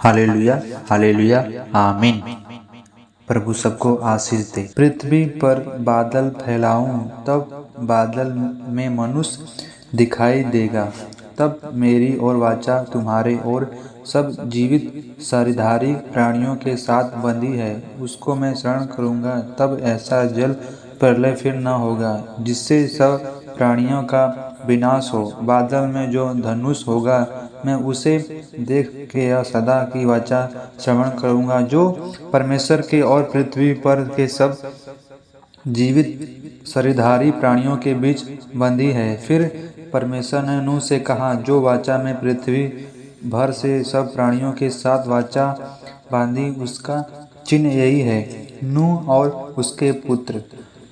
Hallelujah hallelujah आमीन। प्रभु सबको आशीष दे। पृथ्वी पर बादल फैलाऊं, तब बादल में मनुष्य दिखाई देगा। तब मेरी और वाचा तुम्हारे और सब जीवित शरीरधारी प्राणियों के साथ बंधी है, उसको मैं शरण करूंगा। तब ऐसा जल प्रलय फिर न होगा, जिससे सब प्राणियों का विनाश हो। बादल में जो धनुष होगा, मैं उसे देख के यह सदा की वाचा श्रवण करूंगा, जो परमेश्वर के और पृथ्वी पर के सब जीवित शरीरधारी प्राणियों के बीच बंधी है। फिर परमेश्वर ने नूह से कहा, जो वाचा में पृथ्वी भर से सब प्राणियों के साथ वाचा बांधी, उसका चिन्ह यही है। नूह और उसके पुत्र।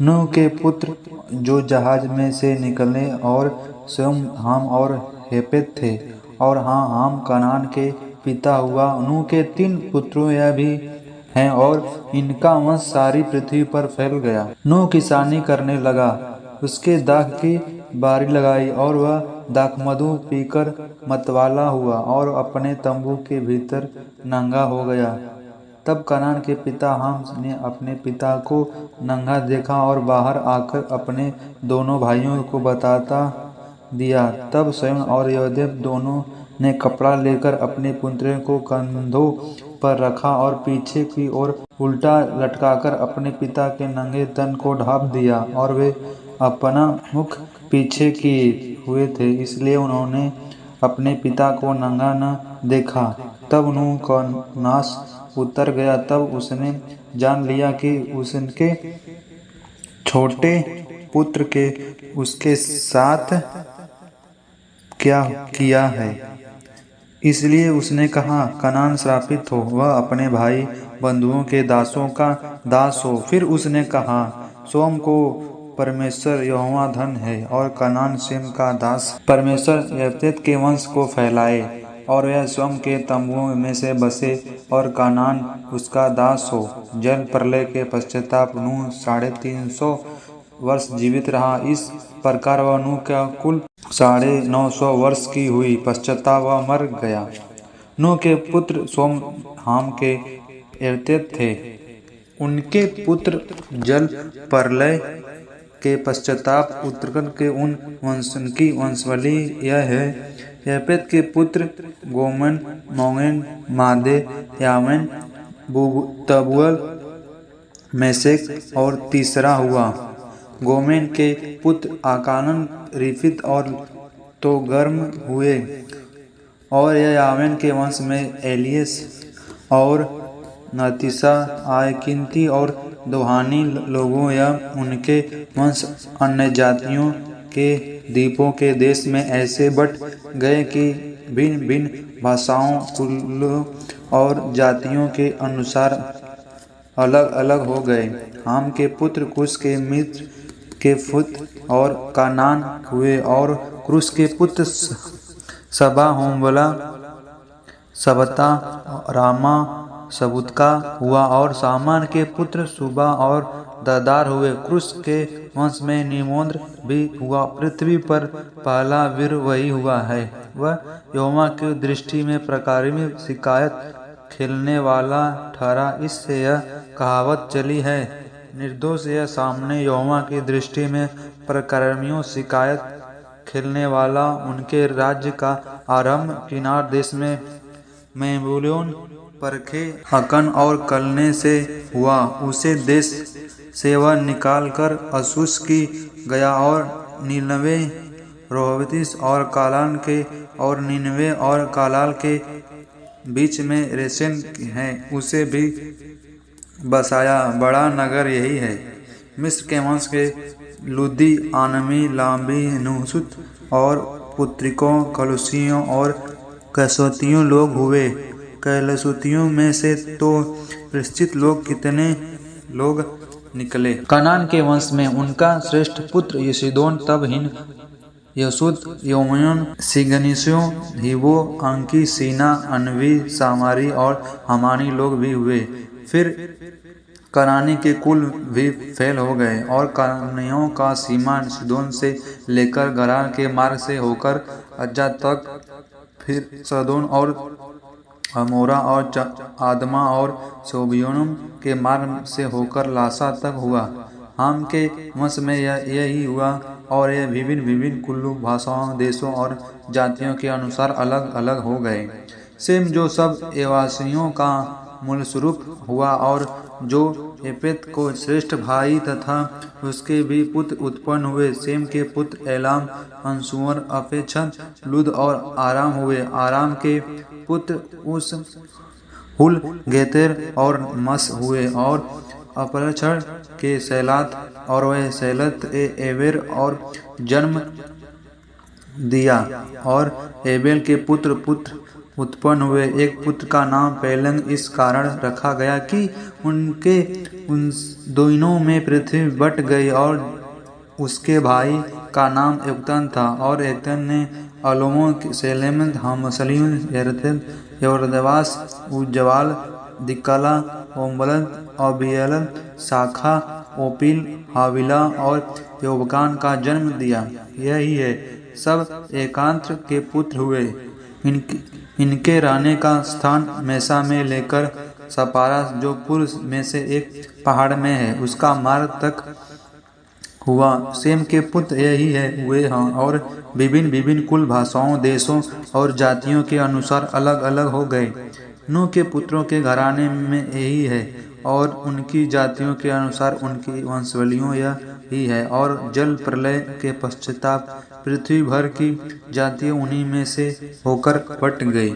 नूह के पुत्र जो जहाज में से निकले और स्वयं हाम और हेपेत थे, और हाम कनान के पिता हुआ। नूह के 3 पुत्रों यह भी हैं, और इनका वंश सारी पृथ्वी पर फैल गया। नूह किसानी करने लगा, उसके दाख की बारी लगाई, और वह दाखमधु पीकर मतवाला हुआ और अपने तंबू के भीतर नंगा हो गया। तब कनान के पिता हाम ने अपने पिता को नंगा देखा और बाहर आकर अपने दोनों भाइयों को बताता दिया। तब स्वयं और योसेफ दोनों ने कपड़ा लेकर अपने पुत्रों को कंधों पर रखा और पीछे की ओर उल्टा लटकाकर अपने पिता के नंगे तन को ढांप दिया। और वे अपना मुख पीछे किए हुए थे, इसलिए उन्होंने अपने पिता को नंगा न देखा। तब नूह का नाश उतर गया। तब उसने जान लिया कि उसके छोटे पुत्र के उसके साथ क्या किया है। इसलिए उसने कहा, कनान श्रापित हो, वह अपने भाई बंधुओं के दासों का दास हो। फिर उसने कहा, सोम को परमेश्वर यहोवा धन है, और कनान शेम का दास। परमेश्वर यफेत के वंश को फैलाए, और वह स्वयं के तंबुओं में से बसे, और कनान उसका दास हो। जल प्रलय के पश्चाताप नूह 350 वर्ष जीवित रहा। इस प्रकार वह नूह का कुल 950 वर्ष की हुई पश्चाताप वह मर गया। नूह के पुत्र सोम हाम के यफेत थे। उनके पुत्र जल प्रलय के पश्चाताप उत्तरन के उन की वंशावली यह है। यफेत के पुत्र गोमेर, मागोग, मादे, यावान, तबूअल, मेशेक और तीसरा हुआ। गोमेर के पुत्र आकान, रिफित और तोगर्म हुए। और यावान के वंश में एलियस और नतीशा आए। किन्ती और दोहानी लोगों या उनके वंश अन्य जातियों के द्वीपों के देश में ऐसे बट गए कि भिन्न भिन्न भाषाओं, कुलों और जातियों के अनुसार अलग अलग हो गए। हाम के पुत्र कुश के मिस्र के पुत्र और कनान हुए, और कुश के पुत्र सबा, होमबला, सबता, रामा, सबूतका हुआ, और सामान के पुत्र सुबा और ददार हुए। कुश के वंश में निम्रोद भी हुआ। पृथ्वी पर पहला वीर वही हुआ है। वह यहोवा की दृष्टि में प्रकार्मी शिकायत खेलने वाला ठहरा। इससे यह कहावत चली है, निर्दोष यह सामने यहोवा की दृष्टि में प्रकार्मियों शिकायत खेलने वाला। उनके राज्य का आरंभ किनार देश में बेबीलोन, परखे, अकन और कलने से हुआ। उसे देश से वह निकाल कर अस्सुर की गया, और नीनवे, रोहबतीस और कालाल के, और नीनवे और कालाल के बीच में रेसेन है, उसे भी बसाया। बड़ा नगर यही है। मिस्र के वंश के लूदी, आनमी, लामी, नहशोत और पुत्रिकों, कलुसियों और कसोतियों लोग हुए। कलसुतियों में से तो परिचित लोग कितने लोग निकले। कनान के वंश में उनका श्रेष्ठ पुत्र यशीदोन, तब हिन, यसूत, योमोन, सिगनियों, हिबो, अंकी, सीना, अनवी, सामारी और हमानी लोग भी हुए। फिर कनानी के कुल भी फैल हो गए, और कनानियों का सीमा सीदोन से लेकर गरार के मार्ग से होकर अज्जा तक, फिर सदोन और हमोरा और आदमा और सोबियोनुम के मार्ग से होकर लासा तक हुआ। हाम के वंश में यही हुआ और ये विभिन्न विभिन्न कुलों, भाषाओं, देशों और जातियों के अनुसार अलग अलग हो गए। सेम जो सब एवासियों का मूल स्वरूप हुआ और जो एपेत को श्रेष्ठ भाई तथा उसके भी पुत्र उत्पन्न हुए। सेम के पुत्र एलाम, अंशुर, अपेक्षत, लुद और आराम हुए। आराम के पुत्र उस, हुल, गेतेर और मस हुए और अपरक्षण के सैलात और वह सैलत एबेर और जन्म दिया और एबेल के पुत्र उत्पन्न हुए। एक पुत्र का नाम पेलग इस कारण रखा गया कि उन दोनों में पृथ्वी बट गई और उसके भाई का नाम युक्तन था और युक्तन ने अलोमो, सेलेम, हमसलीम, यरदवास, उज्जवाल, दिक्कला, ओम्बलद, अबियल, शाखा, ओपिल, हाविला और योबकान का जन्म दिया। यही है सब एकांत्र के पुत्र हुए। इनके रहने का स्थान मैसा में लेकर सपारा जो पूर्व में से एक पहाड़ में है उसका मार्ग तक हुआ। सेम के पुत्र यही है हुए हैं और विभिन्न विभिन्न कुल, भाषाओं, देशों और जातियों के अनुसार अलग अलग हो गए। नूह के पुत्रों के घराने में यही है और उनकी जातियों के अनुसार उनकी वंशावलियों यही है। और जल प्रलय के पश्चाताप पृथ्वी भर की जातियां उन्हीं में से होकर बट गई।